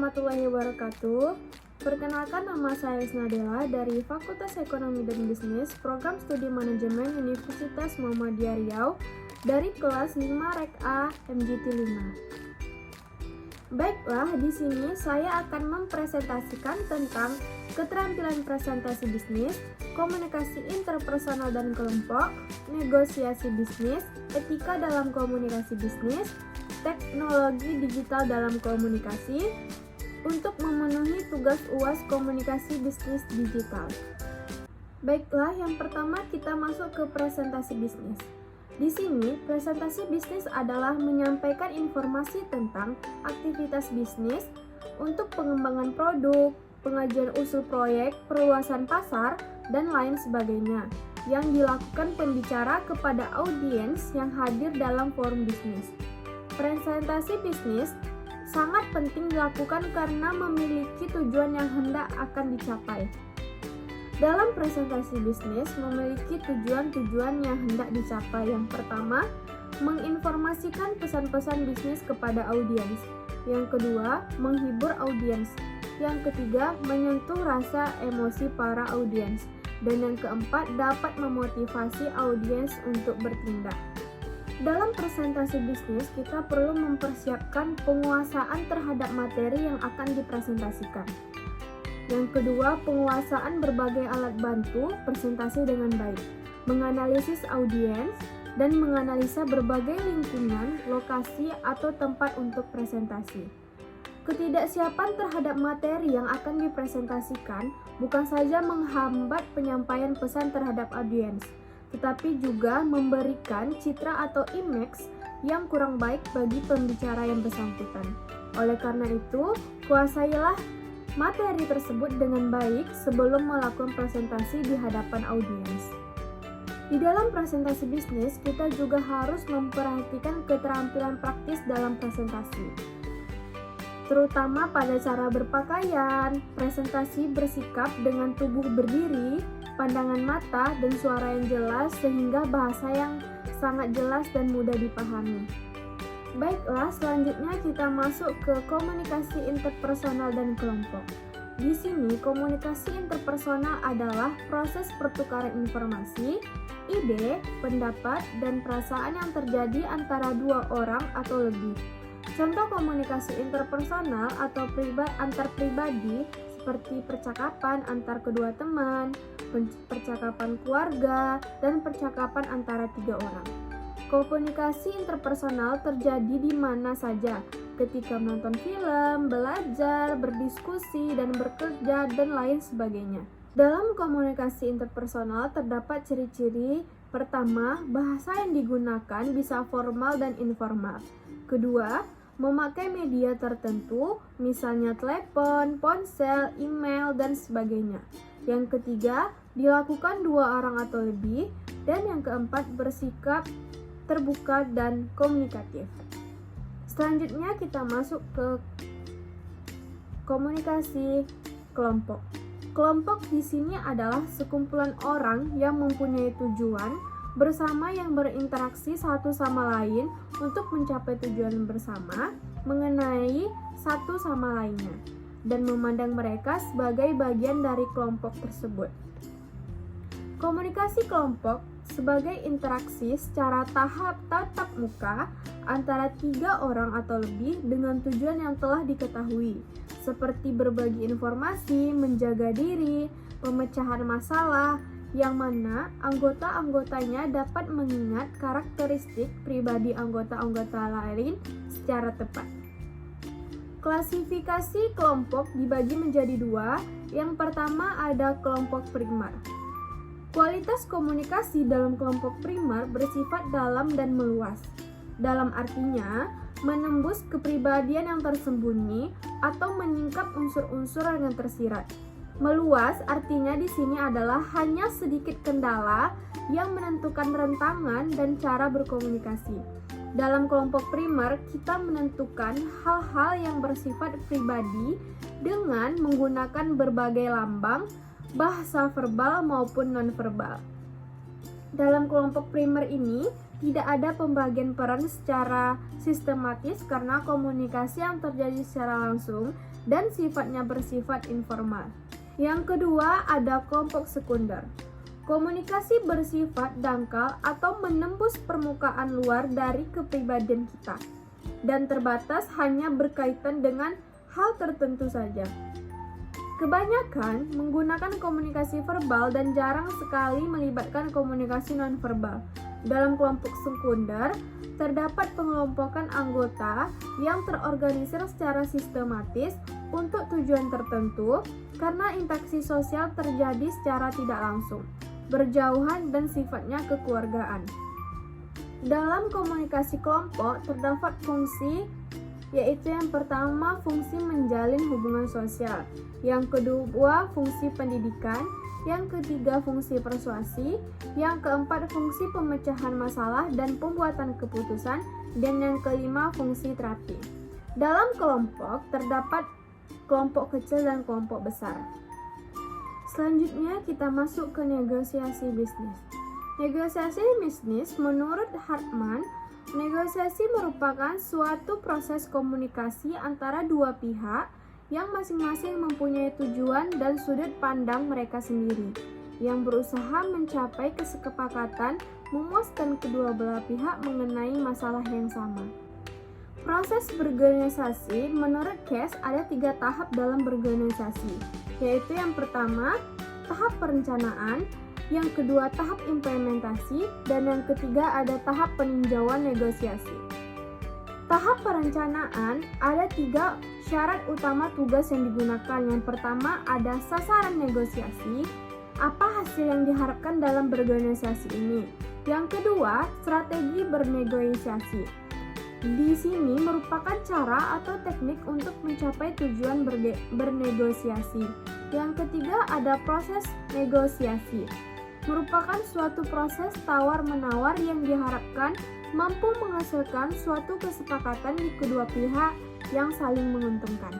warahmatullahi wabarakatuh. Perkenalkan, nama saya Isnadela dari Fakultas Ekonomi dan Bisnis, Program Studi Manajemen Universitas Muhammadiyah Riau dari kelas 5 Rek A MGT 5. Baiklah, di sini saya akan mempresentasikan tentang keterampilan presentasi bisnis, komunikasi interpersonal dan kelompok, negosiasi bisnis, etika dalam komunikasi bisnis, teknologi digital dalam komunikasi, untuk memenuhi tugas UAS komunikasi bisnis digital. Baiklah, yang pertama kita masuk ke presentasi bisnis. Di sini, presentasi bisnis adalah menyampaikan informasi tentang aktivitas bisnis untuk pengembangan produk, pengajuan usul proyek, perluasan pasar, dan lain sebagainya yang dilakukan pembicara kepada audiens yang hadir dalam forum bisnis. Presentasi bisnis sangat penting dilakukan karena memiliki tujuan yang hendak akan dicapai. Dalam presentasi bisnis memiliki tujuan-tujuan yang hendak dicapai. Yang pertama, menginformasikan pesan-pesan bisnis kepada audiens. Yang kedua, menghibur audiens. Yang ketiga, menyentuh rasa emosi para audiens. Dan yang keempat, dapat memotivasi audiens untuk bertindak. Dalam presentasi bisnis, kita perlu mempersiapkan penguasaan terhadap materi yang akan dipresentasikan. Yang kedua, penguasaan berbagai alat bantu presentasi dengan baik, menganalisis audiens, dan menganalisa berbagai lingkungan, lokasi, atau tempat untuk presentasi. Ketidaksiapan terhadap materi yang akan dipresentasikan bukan saja menghambat penyampaian pesan terhadap audiens, tetapi juga memberikan citra atau image yang kurang baik bagi pembicara yang bersangkutan. Oleh karena itu, kuasailah materi tersebut dengan baik sebelum melakukan presentasi di hadapan audiens. Di dalam presentasi bisnis, kita juga harus memperhatikan keterampilan praktis dalam presentasi, terutama pada cara berpakaian, presentasi bersikap dengan tubuh berdiri, pandangan mata, dan suara yang jelas sehingga bahasa yang sangat jelas dan mudah dipahami. Baiklah, selanjutnya kita masuk ke komunikasi interpersonal dan kelompok. Di sini, komunikasi interpersonal adalah proses pertukaran informasi, ide, pendapat, dan perasaan yang terjadi antara dua orang atau lebih. Contoh komunikasi interpersonal atau antar pribadi seperti percakapan antar kedua teman, percakapan keluarga, dan percakapan antara tiga orang. Komunikasi interpersonal terjadi di mana saja, ketika menonton film, belajar, berdiskusi, dan bekerja, dan lain sebagainya. Dalam komunikasi interpersonal terdapat ciri-ciri. Pertama, bahasa yang digunakan bisa formal dan informal. Kedua, memakai media tertentu, misalnya telepon, ponsel, email, dan sebagainya. Yang ketiga, dilakukan dua orang atau lebih. Dan yang keempat, bersikap terbuka dan komunikatif. Selanjutnya kita masuk ke komunikasi kelompok. Kelompok di sini adalah sekumpulan orang yang mempunyai tujuan bersama yang berinteraksi satu sama lain untuk mencapai tujuan bersama mengenai satu sama lainnya dan memandang mereka sebagai bagian dari kelompok tersebut. Komunikasi kelompok sebagai interaksi secara tatap muka antara tiga orang atau lebih dengan tujuan yang telah diketahui, seperti berbagi informasi, menjaga diri, pemecahan masalah, yang mana anggota-anggotanya dapat mengingat karakteristik pribadi anggota-anggota lain secara tepat. Klasifikasi kelompok dibagi menjadi dua. Yang pertama ada kelompok primer. Kualitas komunikasi dalam kelompok primer bersifat dalam dan meluas. Dalam artinya, menembus kepribadian yang tersembunyi atau menyingkap unsur-unsur yang tersirat. Meluas artinya di sini adalah hanya sedikit kendala yang menentukan rentangan dan cara berkomunikasi. Dalam kelompok primer, kita menentukan hal-hal yang bersifat pribadi dengan menggunakan berbagai lambang, bahasa verbal maupun nonverbal. Dalam kelompok primer ini, tidak ada pembagian peran secara sistematis karena komunikasi yang terjadi secara langsung dan sifatnya bersifat informal. Yang kedua, ada kelompok sekunder. Komunikasi bersifat dangkal atau menembus permukaan luar dari kepribadian kita dan terbatas hanya berkaitan dengan hal tertentu saja. Kebanyakan menggunakan komunikasi verbal dan jarang sekali melibatkan komunikasi nonverbal. Dalam kelompok sekunder, terdapat pengelompokan anggota yang terorganisir secara sistematis untuk tujuan tertentu karena interaksi sosial terjadi secara tidak langsung, berjauhan dan sifatnya kekeluargaan. Dalam komunikasi kelompok terdapat fungsi, yaitu yang pertama fungsi menjalin hubungan sosial, yang kedua fungsi pendidikan, yang ketiga fungsi persuasi, yang keempat fungsi pemecahan masalah dan pembuatan keputusan, dan yang kelima fungsi terapi. Dalam kelompok terdapat kelompok kecil dan kelompok besar. Selanjutnya kita masuk ke negosiasi bisnis. Negosiasi bisnis menurut Hartman, negosiasi merupakan suatu proses komunikasi antara dua pihak yang masing-masing mempunyai tujuan dan sudut pandang mereka sendiri, yang berusaha mencapai kesepakatan memuaskan kedua belah pihak mengenai masalah yang sama. Proses berorganisasi menurut Cass ada 3 tahap dalam berorganisasi, yaitu yang pertama, tahap perencanaan, yang kedua tahap implementasi, dan yang ketiga ada tahap peninjauan negosiasi. Tahap perencanaan ada 3 syarat utama tugas yang digunakan. Yang pertama ada sasaran negosiasi, apa hasil yang diharapkan dalam berorganisasi ini. Yang kedua, strategi bernegosiasi. Di sini merupakan cara atau teknik untuk mencapai tujuan bernegosiasi. Yang ketiga ada proses negosiasi. Merupakan suatu proses tawar-menawar yang diharapkan mampu menghasilkan suatu kesepakatan di kedua pihak yang saling menguntungkan.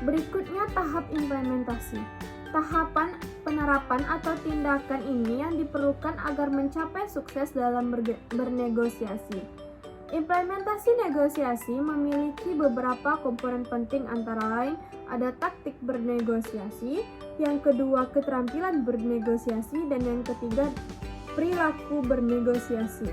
Berikutnya tahap implementasi. Tahapan penerapan atau tindakan ini yang diperlukan agar mencapai sukses dalam bernegosiasi. Implementasi negosiasi memiliki beberapa komponen penting, antara lain ada taktik bernegosiasi, yang kedua keterampilan bernegosiasi, dan yang ketiga perilaku bernegosiasi.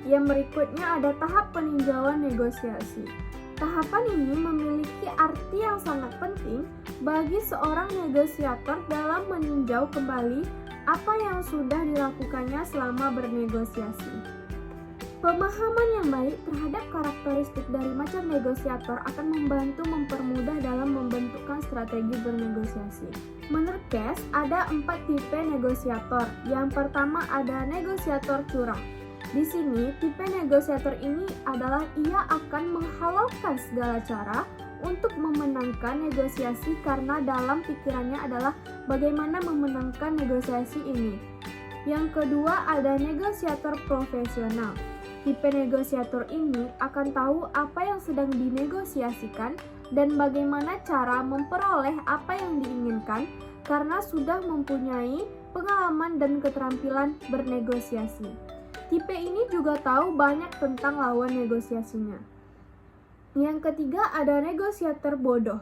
Yang berikutnya ada tahap peninjauan negosiasi. Tahapan ini memiliki arti yang sangat penting bagi seorang negosiator dalam meninjau kembali apa yang sudah dilakukannya selama bernegosiasi. Pemahaman yang baik terhadap karakteristik dari macam negosiator akan membantu mempermudah dalam membentukkan strategi bernegosiasi. Menurut Cass, ada 4 tipe negosiator. Yang pertama ada negosiator curang. Di sini, tipe negosiator ini adalah ia akan menghalalkan segala cara untuk memenangkan negosiasi karena dalam pikirannya adalah bagaimana memenangkan negosiasi ini. Yang kedua ada negosiator profesional. Tipe negosiator ini akan tahu apa yang sedang dinegosiasikan dan bagaimana cara memperoleh apa yang diinginkan karena sudah mempunyai pengalaman dan keterampilan bernegosiasi. Tipe ini juga tahu banyak tentang lawan negosiasinya. Yang ketiga ada negosiator bodoh.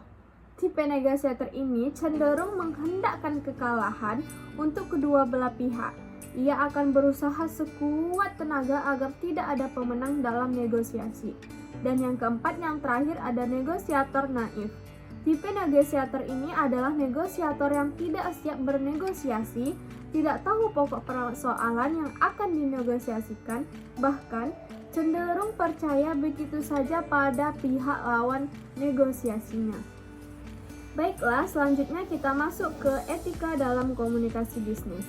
Tipe negosiator ini cenderung menghendakkan kekalahan untuk kedua belah pihak. Ia akan berusaha sekuat tenaga agar tidak ada pemenang dalam negosiasi. Dan yang keempat, yang terakhir ada negosiator naif. Tipe negosiator ini adalah negosiator yang tidak siap bernegosiasi, tidak tahu pokok persoalan yang akan dinegosiasikan, bahkan cenderung percaya begitu saja pada pihak lawan negosiasinya. Baiklah, selanjutnya kita masuk ke etika dalam komunikasi bisnis.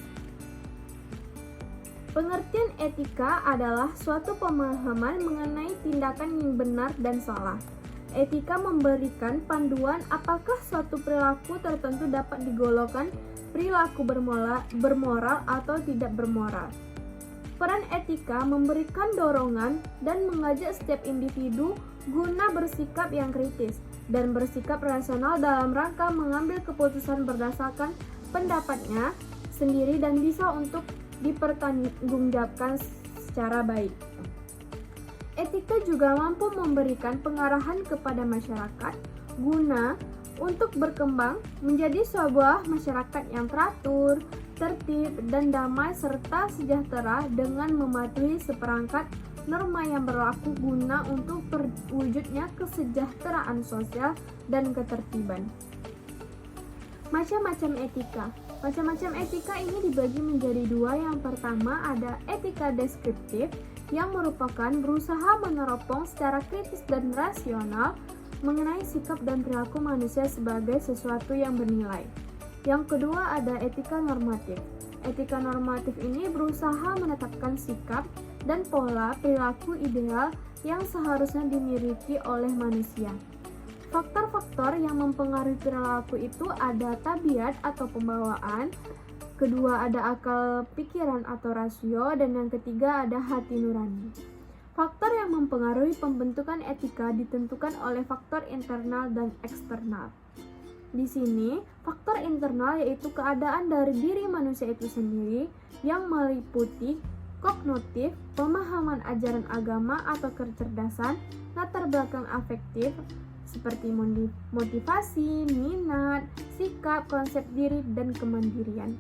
Pengertian etika adalah suatu pemahaman mengenai tindakan yang benar dan salah. Etika memberikan panduan apakah suatu perilaku tertentu dapat digolongkan perilaku bermoral atau tidak bermoral. Peran etika memberikan dorongan dan mengajak setiap individu guna bersikap yang kritis dan bersikap rasional dalam rangka mengambil keputusan berdasarkan pendapatnya sendiri dan bisa untuk dipertanggungjawabkan secara baik. Etika juga mampu memberikan pengarahan kepada masyarakat guna untuk berkembang menjadi sebuah masyarakat yang teratur, tertib, dan damai serta sejahtera dengan mematuhi seperangkat norma yang berlaku guna untuk terwujudnya kesejahteraan sosial dan ketertiban. Macam-macam etika. Macam-macam etika ini dibagi menjadi dua. Yang pertama ada etika deskriptif yang merupakan berusaha meneropong secara kritis dan rasional mengenai sikap dan perilaku manusia sebagai sesuatu yang bernilai. Yang kedua ada etika normatif. Etika normatif ini berusaha menetapkan sikap dan pola perilaku ideal yang seharusnya dimiliki oleh manusia. Faktor-faktor yang mempengaruhi perilaku itu ada tabiat atau pembawaan, kedua ada akal pikiran atau rasio, dan yang ketiga ada hati nurani. Faktor yang mempengaruhi pembentukan etika ditentukan oleh faktor internal dan eksternal. Di sini, faktor internal yaitu keadaan dari diri manusia itu sendiri yang meliputi kognitif, pemahaman ajaran agama atau kecerdasan, latar belakang afektif, seperti motivasi, minat, sikap, konsep diri, dan kemandirian.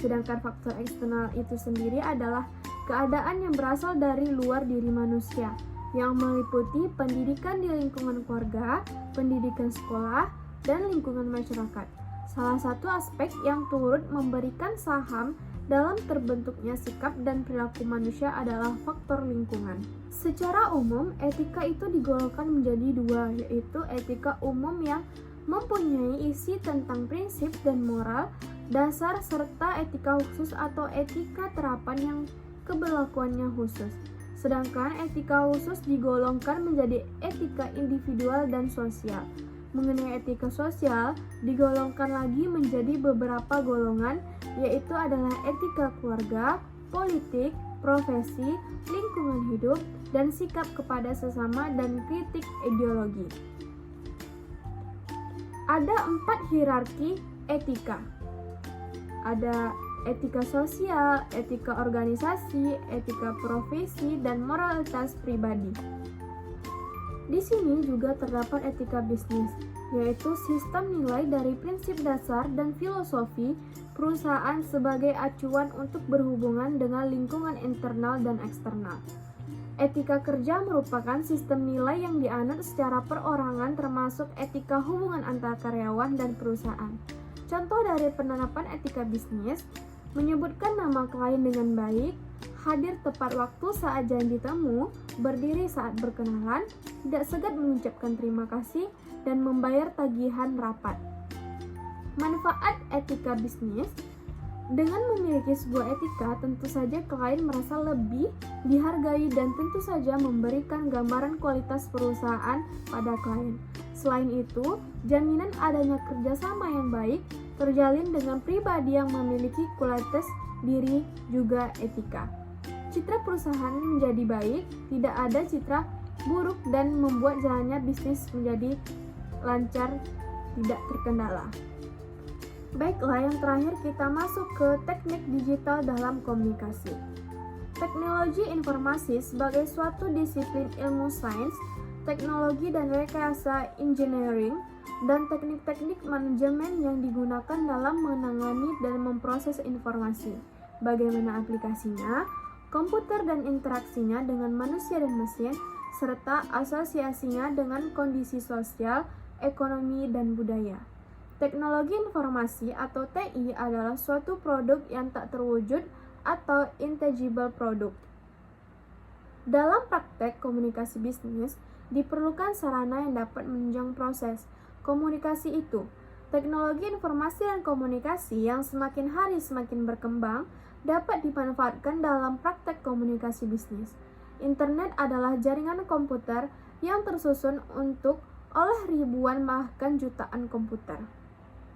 Sedangkan faktor eksternal itu sendiri adalah keadaan yang berasal dari luar diri manusia, yang meliputi pendidikan di lingkungan keluarga, pendidikan sekolah, dan lingkungan masyarakat. Salah satu aspek yang turut memberikan saham dalam terbentuknya sikap dan perilaku manusia adalah faktor lingkungan. Secara umum, etika itu digolongkan menjadi dua, yaitu etika umum yang mempunyai isi tentang prinsip dan moral dasar serta etika khusus atau etika terapan yang keberlakuannya khusus. Sedangkan etika khusus digolongkan menjadi etika individual dan sosial. Mengenai etika sosial, digolongkan lagi menjadi beberapa golongan, yaitu adalah etika keluarga, politik, profesi, lingkungan hidup, dan sikap kepada sesama dan kritik ideologi. Ada 4 hierarki etika. Ada etika sosial, etika organisasi, etika profesi, dan moralitas pribadi. Di sini juga terdapat etika bisnis, yaitu sistem nilai dari prinsip dasar dan filosofi perusahaan sebagai acuan untuk berhubungan dengan lingkungan internal dan eksternal. Etika kerja merupakan sistem nilai yang dianut secara perorangan termasuk etika hubungan antar karyawan dan perusahaan. Contoh dari penerapan etika bisnis menyebutkan nama klien dengan baik, hadir tepat waktu saat janji temu, berdiri saat berkenalan, tidak segan mengucapkan terima kasih, dan membayar tagihan rapat. Manfaat etika bisnis: dengan memiliki sebuah etika, tentu saja klien merasa lebih dihargai dan tentu saja memberikan gambaran kualitas perusahaan pada klien. Selain itu, jaminan adanya kerjasama yang baik terjalin dengan pribadi yang memiliki kualitas diri juga etika. Citra perusahaan menjadi baik, tidak ada citra buruk, dan membuat jalannya bisnis menjadi lancar, tidak terkendala. Baiklah, yang terakhir kita masuk ke teknik digital dalam komunikasi. Teknologi informasi sebagai suatu disiplin ilmu sains, teknologi dan rekayasa engineering, dan teknik-teknik manajemen yang digunakan dalam menangani dan memproses informasi. Bagaimana aplikasinya, komputer dan interaksinya dengan manusia dan mesin, serta asosiasinya dengan kondisi sosial, ekonomi, dan budaya. Teknologi informasi atau TI adalah suatu produk yang tak terwujud atau intangible product. Dalam praktek komunikasi bisnis, diperlukan sarana yang dapat menunjang proses komunikasi itu. Teknologi informasi dan komunikasi yang semakin hari semakin berkembang dapat dimanfaatkan dalam praktek komunikasi bisnis. Internet adalah jaringan komputer yang tersusun oleh ribuan bahkan jutaan komputer.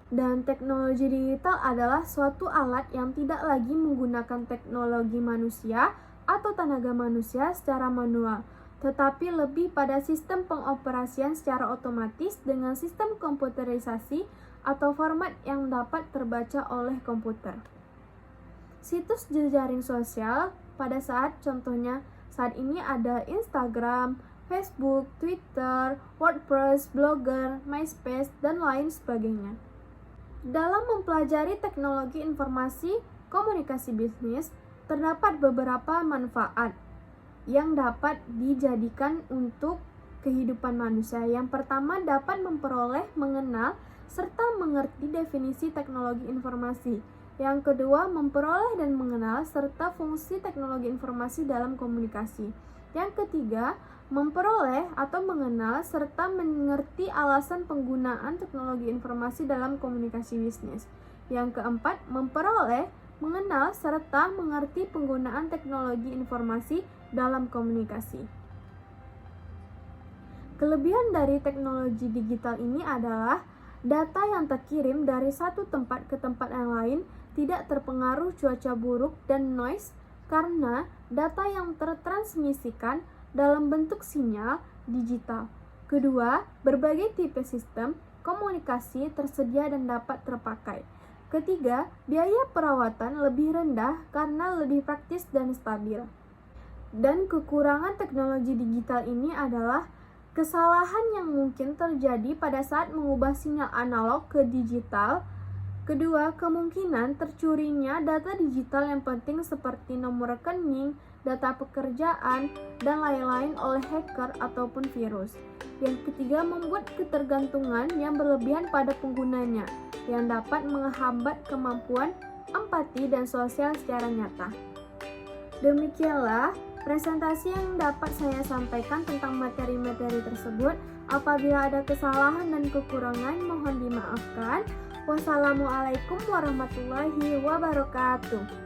Dan teknologi digital adalah suatu alat yang tidak lagi menggunakan teknologi manusia atau tenaga manusia secara manual, tetapi lebih pada sistem pengoperasian secara otomatis dengan sistem komputerisasi atau format yang dapat terbaca oleh komputer. Situs jejaring sosial pada contohnya saat ini ada Instagram, Facebook, Twitter, WordPress, Blogger, MySpace, dan lain sebagainya. Dalam mempelajari teknologi informasi komunikasi bisnis, terdapat beberapa manfaat yang dapat dijadikan untuk kehidupan manusia. Yang pertama, dapat memperoleh, mengenal, serta mengerti definisi teknologi informasi. Yang kedua, memperoleh dan mengenal serta fungsi teknologi informasi dalam komunikasi. Yang ketiga, memperoleh atau mengenal serta mengerti alasan penggunaan teknologi informasi dalam komunikasi bisnis. Yang keempat, memperoleh, mengenal serta mengerti penggunaan teknologi informasi dalam komunikasi. Kelebihan dari teknologi digital ini adalah data yang terkirim dari satu tempat ke tempat yang lain tidak terpengaruh cuaca buruk dan noise karena data yang tertransmisikan dalam bentuk sinyal digital. Kedua, berbagai tipe sistem komunikasi tersedia dan dapat terpakai. Ketiga, biaya perawatan lebih rendah karena lebih praktis dan stabil. Dan kekurangan teknologi digital ini adalah kesalahan yang mungkin terjadi pada saat mengubah sinyal analog ke digital. Kedua, kemungkinan tercurinya data digital yang penting seperti nomor rekening, data pekerjaan, dan lain-lain oleh hacker ataupun virus. Yang ketiga, membuat ketergantungan yang berlebihan pada penggunanya, yang dapat menghambat kemampuan empati dan sosial secara nyata. Demikianlah presentasi yang dapat saya sampaikan tentang materi-materi tersebut. Apabila ada kesalahan dan kekurangan, mohon dimaafkan. Wassalamualaikum warahmatullahi wabarakatuh.